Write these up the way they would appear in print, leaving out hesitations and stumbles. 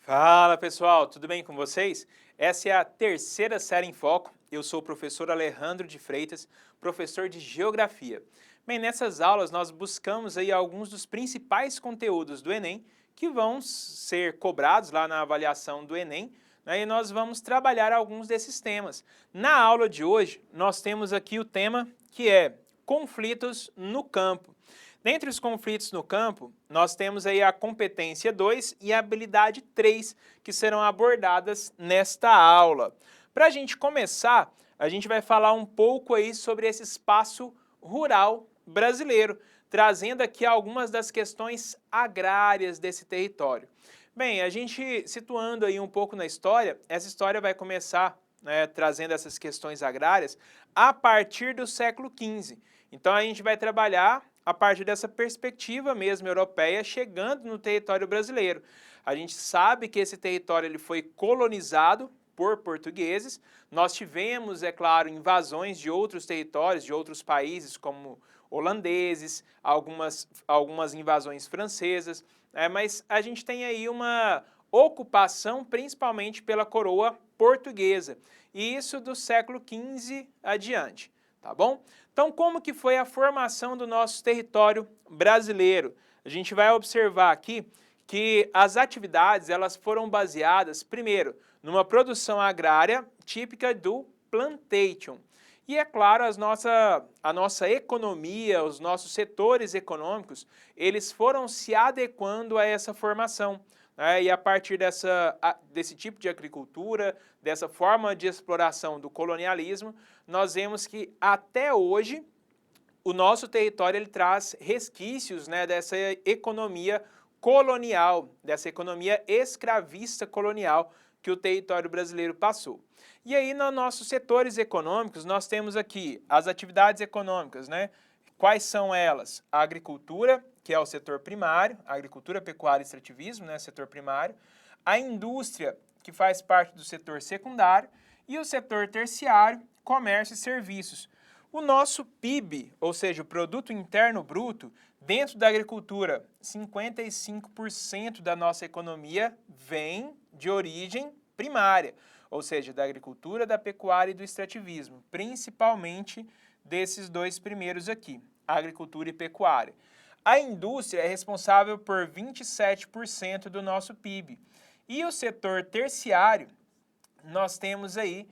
Fala pessoal, tudo bem com vocês? Essa é a terceira série em Foco. Eu sou o professor Alejandro de Freitas, professor de Geografia. Bem, nessas aulas nós buscamos aí alguns dos principais conteúdos do Enem que vão ser cobrados lá na avaliação do Enem, né, e nós vamos trabalhar alguns desses temas. Na aula de hoje nós temos aqui o tema que é conflitos no campo. Dentre os conflitos no campo, nós temos aí a competência 2 e a habilidade 3, que serão abordadas nesta aula. Para a gente começar, a gente vai falar um pouco aí sobre esse espaço rural brasileiro, trazendo aqui algumas das questões agrárias desse território. Bem, a gente situando aí um pouco na história, essa história vai começar, né, trazendo essas questões agrárias a partir do século XV. Então a gente vai trabalhar a partir dessa perspectiva mesmo europeia, chegando no território brasileiro. A gente sabe que esse território ele foi colonizado por portugueses. Nós tivemos, é claro, invasões de outros territórios, de outros países, como holandeses, algumas invasões francesas, mas a gente tem aí uma ocupação principalmente pela coroa portuguesa, e isso do século XV adiante. Tá bom? Então, como que foi a formação do nosso território brasileiro? A gente vai observar aqui que as atividades elas foram baseadas, primeiro, numa produção agrária típica do plantation. E, é claro, a nossa economia, os nossos setores econômicos, eles foram se adequando a essa formação. E a partir desse tipo de agricultura, dessa forma de exploração do colonialismo, nós vemos que até hoje o nosso território ele traz resquícios, né, dessa economia colonial, dessa economia escravista colonial que o território brasileiro passou. E aí, nos nossos setores econômicos, nós temos aqui as atividades econômicas, né? Quais são elas? A agricultura, que é o setor primário, a agricultura, pecuária e extrativismo, né, setor primário, a indústria, que faz parte do setor secundário, e o setor terciário, comércio e serviços. O nosso PIB, ou seja, o Produto Interno Bruto, dentro da agricultura, 55% da nossa economia vem de origem primária, ou seja, da agricultura, da pecuária e do extrativismo, principalmente desses dois primeiros aqui, agricultura e pecuária. A indústria é responsável por 27% do nosso PIB. E o setor terciário, nós temos aí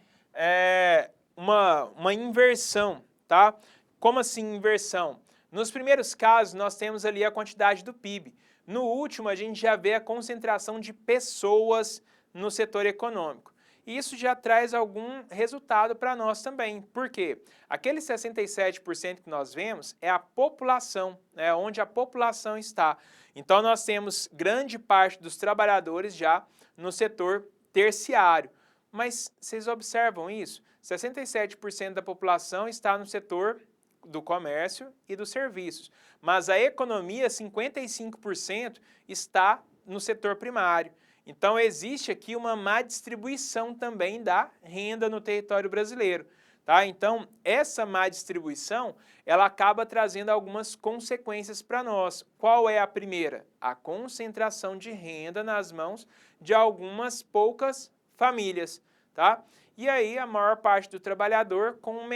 uma inversão, tá? Como assim inversão? Nos primeiros casos, nós temos ali a quantidade do PIB. No último, a gente já vê a concentração de pessoas no setor econômico. E isso já traz algum resultado para nós também. Por quê? Aquele 67% que nós vemos é a população, né, onde a população está. Então, nós temos grande parte dos trabalhadores já no setor terciário. Mas vocês observam isso? 67% da população está no setor do comércio e dos serviços. Mas a economia, 55%, está no setor primário. Então, existe aqui uma má distribuição também da renda no território brasileiro. Tá? Então, essa má distribuição, ela acaba trazendo algumas consequências para nós. Qual é a primeira? A concentração de renda nas mãos de algumas poucas famílias. Tá? E aí, a maior parte do trabalhador com uma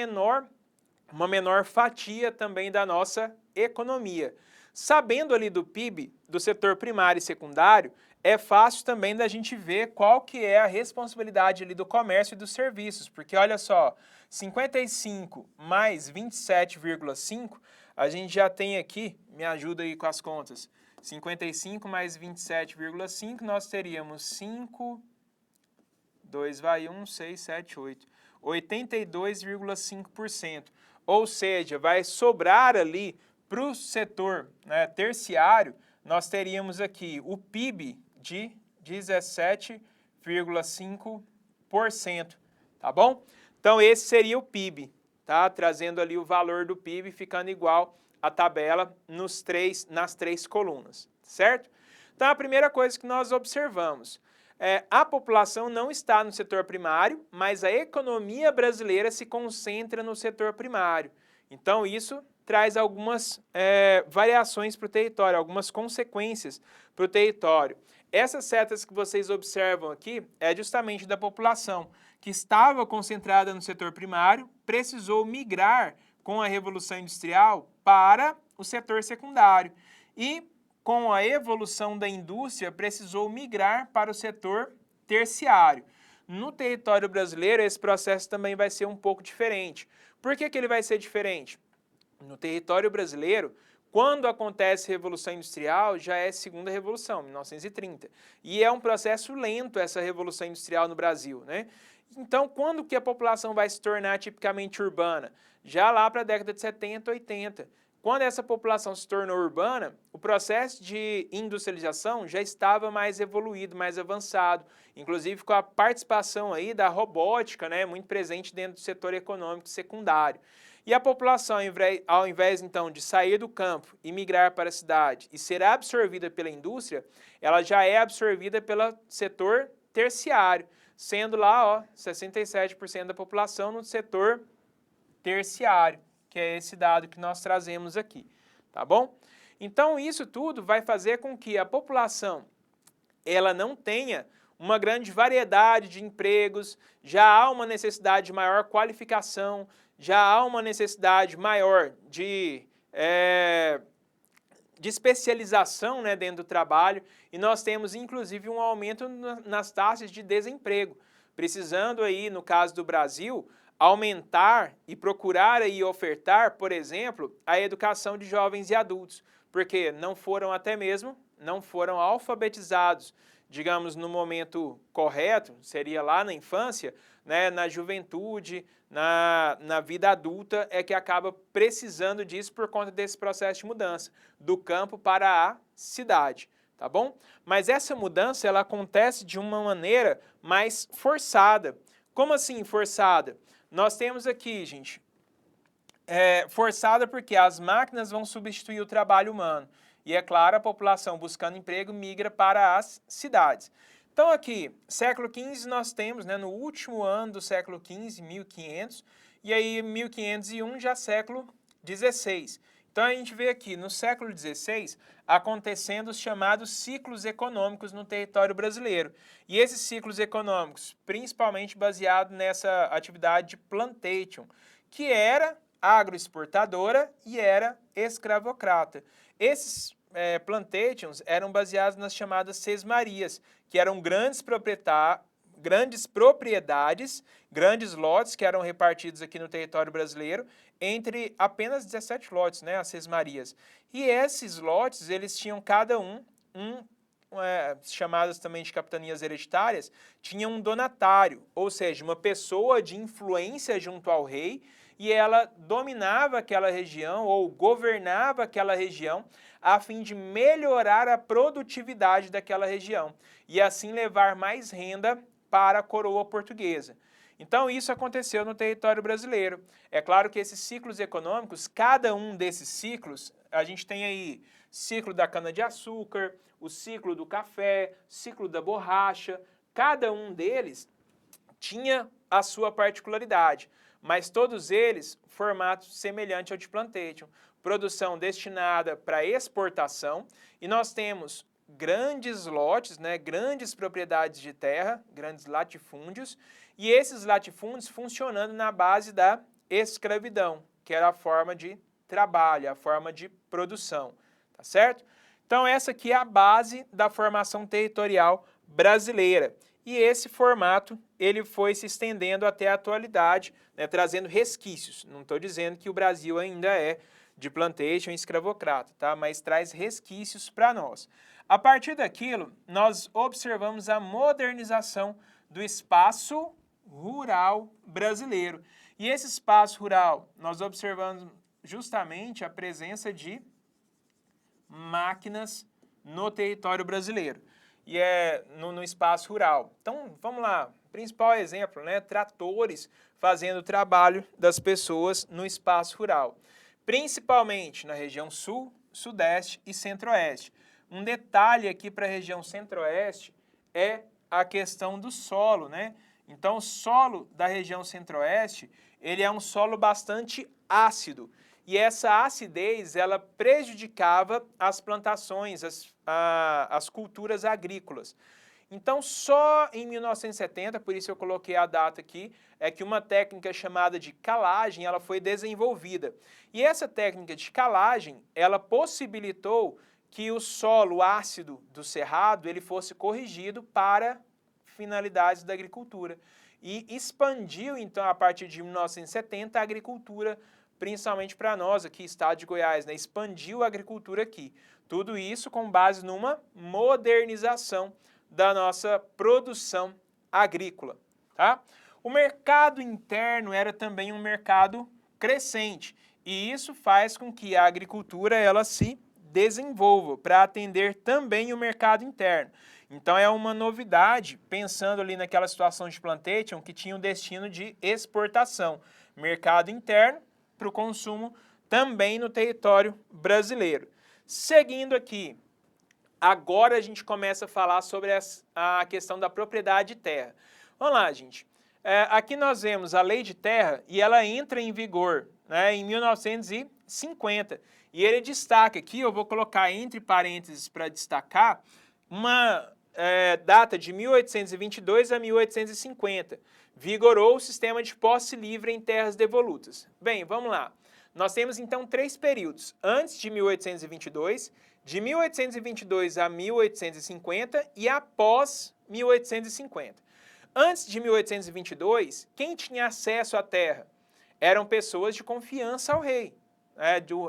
menor fatia também da nossa economia. Sabendo ali do PIB, do setor primário e secundário, é fácil também da gente ver qual que é a responsabilidade ali do comércio e dos serviços, porque olha só, 55 mais 27,5, a gente já tem aqui, me ajuda aí com as contas, 55 mais 27,5, nós teríamos 5, 2 vai 1, 6, 7, 8, 82,5%, ou seja, vai sobrar ali para o setor, né, terciário, nós teríamos aqui o PIB de 17,5%, tá bom? Então, esse seria o PIB, tá? Trazendo ali o valor do PIB, ficando igual à tabela nas três colunas, certo? Então, a primeira coisa que nós observamos a população não está no setor primário, mas a economia brasileira se concentra no setor primário. Então, isso traz algumas variações para o território, algumas consequências para o território. Essas setas que vocês observam aqui é justamente da população que estava concentrada no setor primário, precisou migrar com a Revolução Industrial para o setor secundário e, com a evolução da indústria, precisou migrar para o setor terciário. No território brasileiro, esse processo também vai ser um pouco diferente. Por que ele vai ser diferente? No território brasileiro, quando acontece a Revolução Industrial, já é segunda revolução, 1930. E é um processo lento essa Revolução Industrial no Brasil, né? Então, quando que a população vai se tornar tipicamente urbana? Já lá para a década de 70, 80. Quando essa população se tornou urbana, o processo de industrialização já estava mais evoluído, mais avançado, inclusive com a participação aí da robótica, né, muito presente dentro do setor econômico secundário. E a população, ao invés então de sair do campo e migrar para a cidade e ser absorvida pela indústria, ela já é absorvida pelo setor terciário, sendo lá, ó, 67% da população no setor terciário, que é esse dado que nós trazemos aqui, tá bom? Então, isso tudo vai fazer com que a população ela não tenha uma grande variedade de empregos, já há uma necessidade de maior qualificação, já há uma necessidade maior de especialização, né, dentro do trabalho, e nós temos inclusive um aumento nas taxas de desemprego, precisando aí, no caso do Brasil, aumentar e procurar aí ofertar, por exemplo, a educação de jovens e adultos, porque não foram alfabetizados, digamos, no momento correto, seria lá na infância, né, na juventude, na vida adulta, é que acaba precisando disso por conta desse processo de mudança, do campo para a cidade, tá bom? Mas essa mudança, ela acontece de uma maneira mais forçada. Como assim forçada? Nós temos aqui, gente, forçada porque as máquinas vão substituir o trabalho humano. E, é claro, a população buscando emprego migra para as cidades. Então, aqui, século XV, nós temos, né, no último ano do século XV, 1500, e aí 1501 já século XVI. Então, a gente vê aqui, no século XVI, acontecendo os chamados ciclos econômicos no território brasileiro. E esses ciclos econômicos, principalmente baseados nessa atividade de plantation, que era agroexportadora e era escravocrata. Esses plantations eram baseados nas chamadas sesmarias, que eram grandes propriedades, grandes lotes que eram repartidos aqui no território brasileiro entre apenas 17 lotes, né, as sesmarias. E esses lotes, eles tinham cada chamadas também de capitanias hereditárias, tinha um donatário, ou seja, uma pessoa de influência junto ao rei, e ela dominava aquela região ou governava aquela região a fim de melhorar a produtividade daquela região e assim levar mais renda para a coroa portuguesa. Então isso aconteceu no território brasileiro. É claro que esses ciclos econômicos, cada um desses ciclos, a gente tem aí ciclo da cana-de-açúcar, o ciclo do café, ciclo da borracha, cada um deles tinha a sua particularidade, mas todos eles formato semelhante ao de plantation, produção destinada para exportação, e nós temos grandes lotes, né, grandes propriedades de terra, grandes latifúndios, e esses latifúndios funcionando na base da escravidão, que era a forma de trabalho, a forma de produção, tá certo? Então essa aqui é a base da formação territorial brasileira. E esse formato, ele foi se estendendo até a atualidade, né, trazendo resquícios. Não estou dizendo que o Brasil ainda é de plantation e escravocrata, tá? Mas traz resquícios para nós. A partir daquilo, nós observamos a modernização do espaço rural brasileiro. E esse espaço rural, nós observamos justamente a presença de máquinas no território brasileiro. E é no espaço rural. Então, vamos lá, principal exemplo, né? Tratores fazendo o trabalho das pessoas no espaço rural, principalmente na região sul, sudeste e centro-oeste. Um detalhe aqui para a região centro-oeste é a questão do solo, né? Então, o solo da região centro-oeste, ele é um solo bastante ácido. E essa acidez, ela prejudicava as plantações, as culturas agrícolas. Então, só em 1970, por isso eu coloquei a data aqui, é que uma técnica chamada de calagem, ela foi desenvolvida. E essa técnica de calagem, ela possibilitou que o solo ácido do cerrado, ele fosse corrigido para finalidades da agricultura. E expandiu, então, a partir de 1970, a agricultura, principalmente para nós aqui, estado de Goiás, né? Expandiu a agricultura aqui. Tudo isso com base numa modernização da nossa produção agrícola, tá? O mercado interno era também um mercado crescente e isso faz com que a agricultura ela se desenvolva para atender também o mercado interno. Então é uma novidade, pensando ali naquela situação de plantation que tinha o destino de exportação, mercado interno para o consumo também no território brasileiro. Seguindo aqui, agora a gente começa a falar sobre a questão da propriedade de terra. Vamos lá, gente. Aqui nós vemos a lei de terra e ela entra em vigor, né, em 1950. E ele destaca aqui, eu vou colocar entre parênteses para destacar, uma data de 1822 a 1850. Vigorou o sistema de posse livre em terras devolutas. Bem, vamos lá. Nós temos então 3 períodos, antes de 1822, de 1822 a 1850 e após 1850. Antes de 1822, quem tinha acesso à terra? Eram pessoas de confiança ao rei,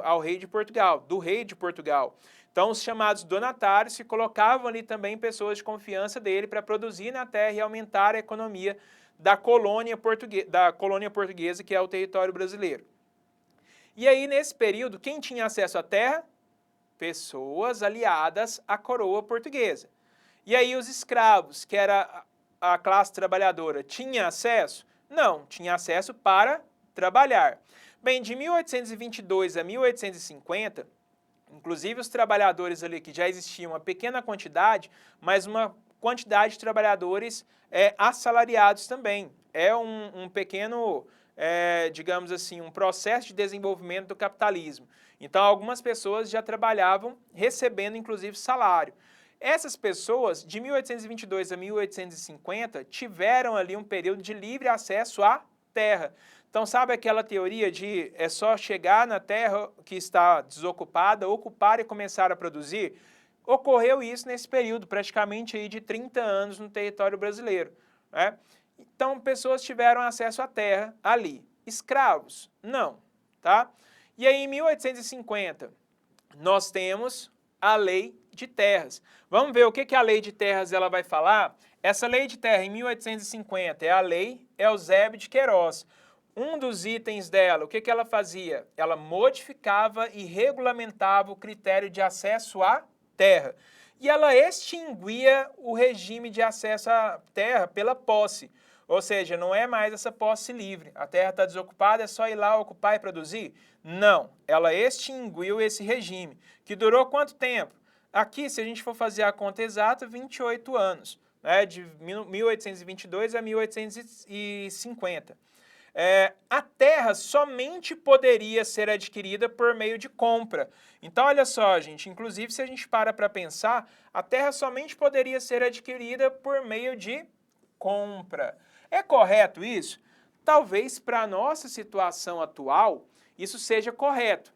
ao rei de Portugal, do rei de Portugal. Então, os chamados donatários se colocavam ali também pessoas de confiança dele para produzir na terra e aumentar a economia da colônia portuguesa, que é o território brasileiro. E aí, nesse período, quem tinha acesso à terra? Pessoas aliadas à coroa portuguesa. E aí, os escravos, que era a classe trabalhadora, tinha acesso? Não, tinha acesso para trabalhar. Bem, de 1822 a 1850, inclusive os trabalhadores ali que já existiam uma pequena quantidade, mas uma quantidade de trabalhadores assalariados também. É um pequeno, digamos assim, um processo de desenvolvimento do capitalismo. Então, algumas pessoas já trabalhavam recebendo, inclusive, salário. Essas pessoas, de 1822 a 1850, tiveram ali um período de livre acesso à terra. Então, sabe aquela teoria de é só chegar na terra que está desocupada, ocupar e começar a produzir? Ocorreu isso nesse período, praticamente aí de 30 anos no território brasileiro, né? Então, pessoas tiveram acesso à terra ali. Escravos? Não, tá? E aí, em 1850, nós temos a Lei de Terras. Vamos ver o que a Lei de Terras ela vai falar? Essa Lei de Terra, em 1850, é a Lei Eusébio de Queiroz. Um dos itens dela, o que ela fazia? Ela modificava e regulamentava o critério de acesso à terra. E ela extinguia o regime de acesso à terra pela posse. Ou seja, não é mais essa posse livre. A terra está desocupada, é só ir lá ocupar e produzir? Não, ela extinguiu esse regime, que durou quanto tempo? Aqui, se a gente for fazer a conta exata, 28 anos, né, de 1822 a 1850. A terra somente poderia ser adquirida por meio de compra. Então, olha só, gente, inclusive se a gente para pensar, a terra somente poderia ser adquirida por meio de compra. É correto isso? Talvez para a nossa situação atual, isso seja correto,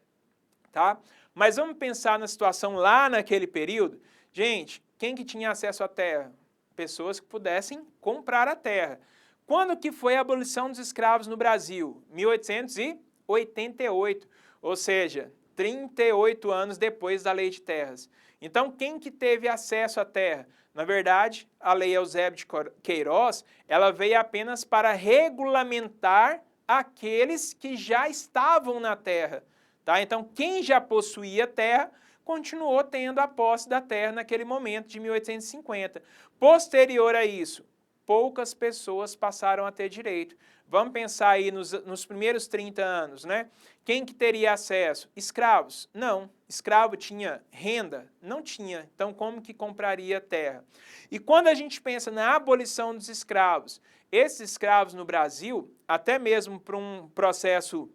tá? Mas vamos pensar na situação lá naquele período? Gente, quem que tinha acesso à terra? Pessoas que pudessem comprar a terra. Quando que foi a abolição dos escravos no Brasil? 1888, ou seja, 38 anos depois da Lei de Terras. Então, quem que teve acesso à terra? Na verdade, a Lei Eusébio de Queiroz, ela veio apenas para regulamentar aqueles que já estavam na terra, tá? Então, quem já possuía terra, continuou tendo a posse da terra naquele momento de 1850. Posterior a isso, poucas pessoas passaram a ter direito. Vamos pensar aí nos primeiros 30 anos, né? Quem que teria acesso? Escravos? Não. Escravo tinha renda? Não tinha. Então, como que compraria terra? E quando a gente pensa na abolição dos escravos, esses escravos no Brasil, até mesmo para um processo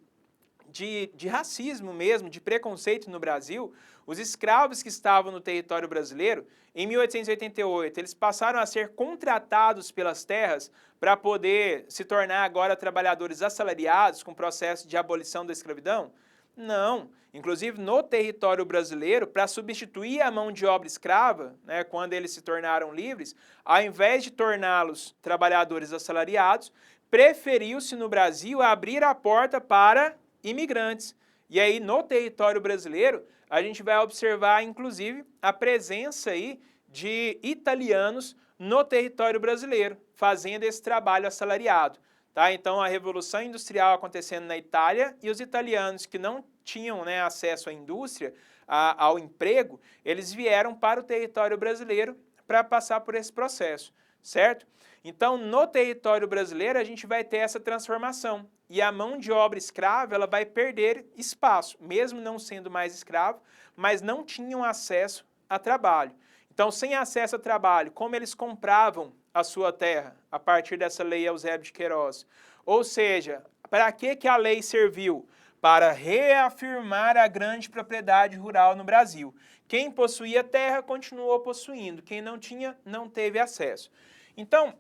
de racismo mesmo, de preconceito no Brasil, os escravos que estavam no território brasileiro, em 1888, eles passaram a ser contratados pelas terras para poder se tornar agora trabalhadores assalariados com o processo de abolição da escravidão? Não. Inclusive, no território brasileiro, para substituir a mão de obra escrava, né, quando eles se tornaram livres, ao invés de torná-los trabalhadores assalariados, preferiu-se no Brasil abrir a porta para imigrantes. E aí, no território brasileiro, a gente vai observar, inclusive, a presença aí de italianos no território brasileiro, fazendo esse trabalho assalariado. Tá? Então, a Revolução Industrial acontecendo na Itália e os italianos que não tinham, né, acesso à indústria, ao emprego, eles vieram para o território brasileiro para passar por esse processo, certo? Então, no território brasileiro, a gente vai ter essa transformação. E a mão de obra escrava, ela vai perder espaço, mesmo não sendo mais escravo, mas não tinham acesso a trabalho. Então, sem acesso a trabalho, como eles compravam a sua terra a partir dessa lei Eusébio de Queiroz? Ou seja, para que a lei serviu? Para reafirmar a grande propriedade rural no Brasil. Quem possuía terra continuou possuindo, quem não tinha, não teve acesso. Então,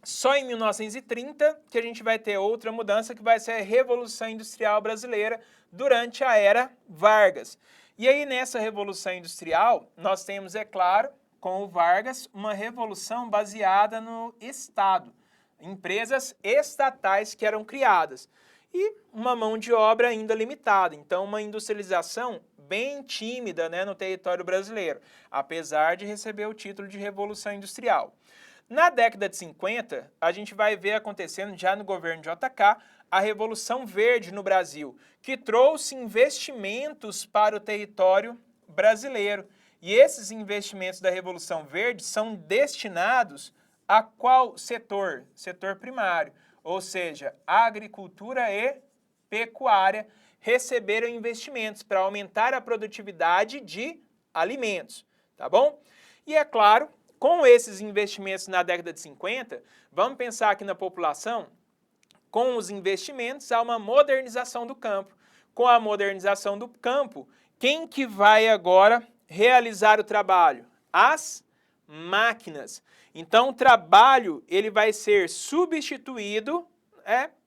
só em 1930 que a gente vai ter outra mudança, que vai ser a Revolução Industrial Brasileira durante a Era Vargas. E aí, nessa Revolução Industrial, nós temos, é claro, com o Vargas, uma revolução baseada no Estado, empresas estatais que eram criadas, e uma mão de obra ainda limitada. Então, uma industrialização bem tímida, né, no território brasileiro, apesar de receber o título de Revolução Industrial. Na década de 50, a gente vai ver acontecendo já no governo de JK a Revolução Verde no Brasil, que trouxe investimentos para o território brasileiro. E esses investimentos da Revolução Verde são destinados a qual setor? Setor primário, ou seja, agricultura e pecuária receberam investimentos para aumentar a produtividade de alimentos, tá bom? E é claro, com esses investimentos na década de 50, vamos pensar aqui na população, com os investimentos há uma modernização do campo. Com a modernização do campo, quem que vai agora realizar o trabalho? As máquinas. Então, o trabalho ele vai ser substituído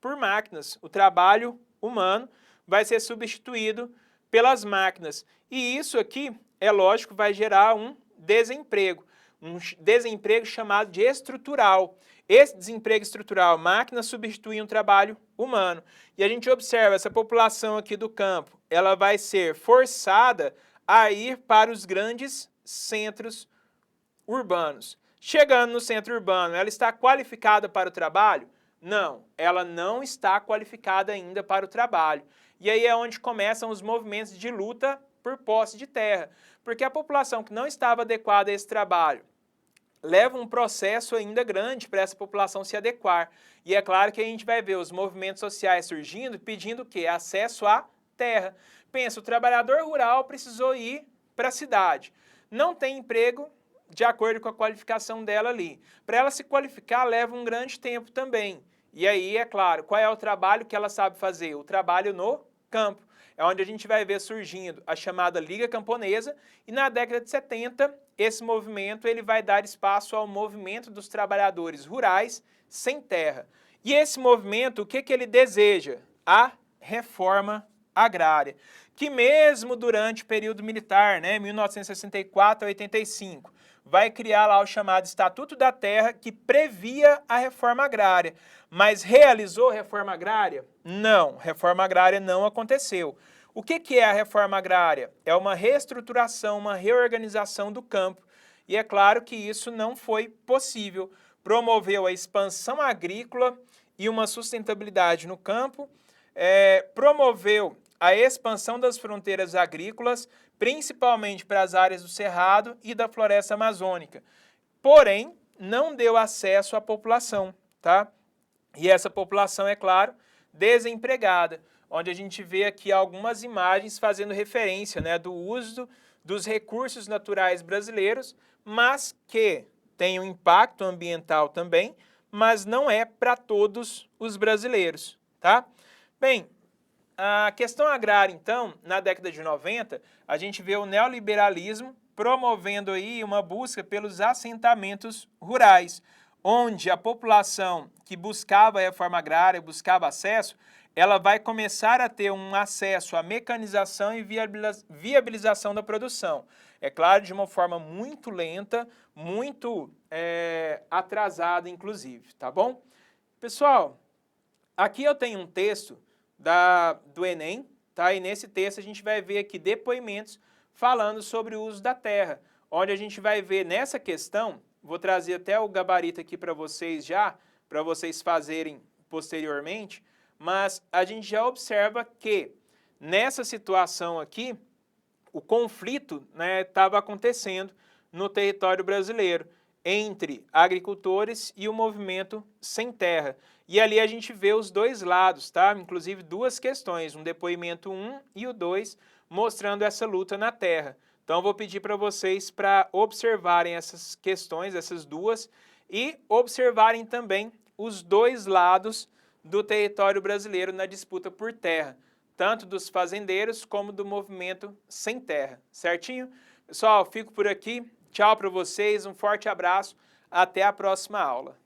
por máquinas. O trabalho humano vai ser substituído pelas máquinas. E isso aqui, é lógico, vai gerar um desemprego chamado de estrutural. Esse desemprego estrutural, máquinas substituem um trabalho humano. E a gente observa, essa população aqui do campo, ela vai ser forçada a ir para os grandes centros urbanos. Chegando no centro urbano, ela está qualificada para o trabalho? Não, ela não está qualificada ainda para o trabalho. E aí é onde começam os movimentos de luta por posse de terra. Porque a população que não estava adequada a esse trabalho leva um processo ainda grande para essa população se adequar. E é claro que a gente vai ver os movimentos sociais surgindo pedindo o quê? Acesso à terra. Pensa, o trabalhador rural precisou ir para a cidade. Não tem emprego de acordo com a qualificação dela ali. Para ela se qualificar leva um grande tempo também. E aí, é claro, qual é o trabalho que ela sabe fazer? O trabalho no campo. É onde a gente vai ver surgindo a chamada Liga Camponesa e na década de 70 esse movimento ele vai dar espaço ao movimento dos trabalhadores rurais sem terra. E esse movimento, o que ele deseja? A reforma agrária, que mesmo durante o período militar, né, 1964 a 85, vai criar lá o chamado Estatuto da Terra, que previa a reforma agrária. Mas realizou reforma agrária? Não, reforma agrária não aconteceu. O que é a reforma agrária? É uma reestruturação, uma reorganização do campo. E é claro que isso não foi possível. Promoveu a expansão agrícola e uma sustentabilidade no campo, promoveu a expansão das fronteiras agrícolas, principalmente para as áreas do Cerrado e da floresta amazônica. Porém, não deu acesso à população, tá? E essa população, é claro, desempregada, onde a gente vê aqui algumas imagens fazendo referência, né, do uso dos recursos naturais brasileiros, mas que tem um impacto ambiental também, mas não é para todos os brasileiros, tá? Bem, a questão agrária, então, na década de 90, a gente vê o neoliberalismo promovendo aí uma busca pelos assentamentos rurais, onde a população que buscava a reforma agrária, buscava acesso, ela vai começar a ter um acesso à mecanização e viabilização da produção. É claro, de uma forma muito lenta, muito atrasada, inclusive, tá bom? Pessoal, aqui eu tenho um texto do Enem, tá? E nesse texto a gente vai ver aqui depoimentos falando sobre o uso da terra, onde a gente vai ver nessa questão, vou trazer até o gabarito aqui para vocês já, para vocês fazerem posteriormente, mas a gente já observa que nessa situação aqui, o conflito estava acontecendo no território brasileiro entre agricultores e o movimento sem terra. E ali a gente vê os dois lados, tá? Inclusive duas questões, um depoimento 1 e o 2, mostrando essa luta na terra. Então eu vou pedir para vocês para observarem essas questões, essas duas, e observarem também os dois lados do território brasileiro na disputa por terra, tanto dos fazendeiros como do movimento sem terra, certinho? Pessoal, fico por aqui. Tchau para vocês, um forte abraço, até a próxima aula.